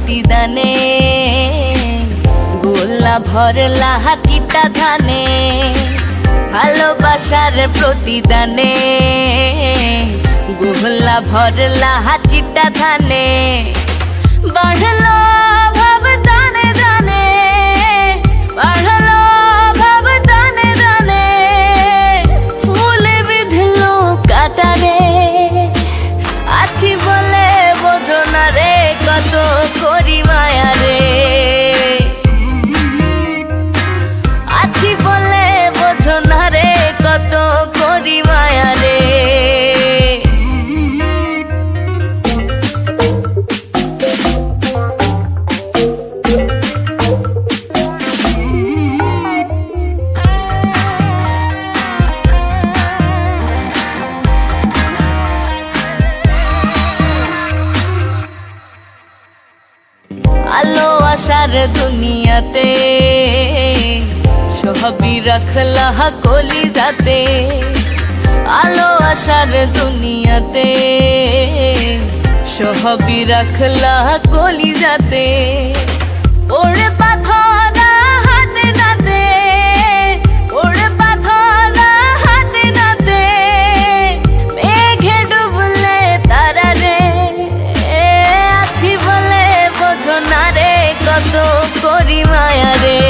প্রতিদানে, গোলা ভরলা হাতিটা ধানে, ভালোবাসার প্রতিদানে, গোলা ভরলা হাতিটা ধানে, বাড়লো ভাব দানে দানে, বাড়লো ভাব দানে দানে, ফুলে বিঁধলো কাটারে, আছি বলে বোঝো না রে কত করি মায়া রে, আছি বলে বোঝো না রে কত করি মায়া রে। আলো আশার দুনিয়াতে সবই রাখলা কলিজাতে, আলো আশার দুনিয়াতে সবই রাখলা কলিজাতে, ওরে পাথরা হাতে নাতে, ওরে পাথরা হাতে নাতে, মেঘে ডুবলে তারা রে, আছি বলে বোঝো না রে কত করি মায়া রে।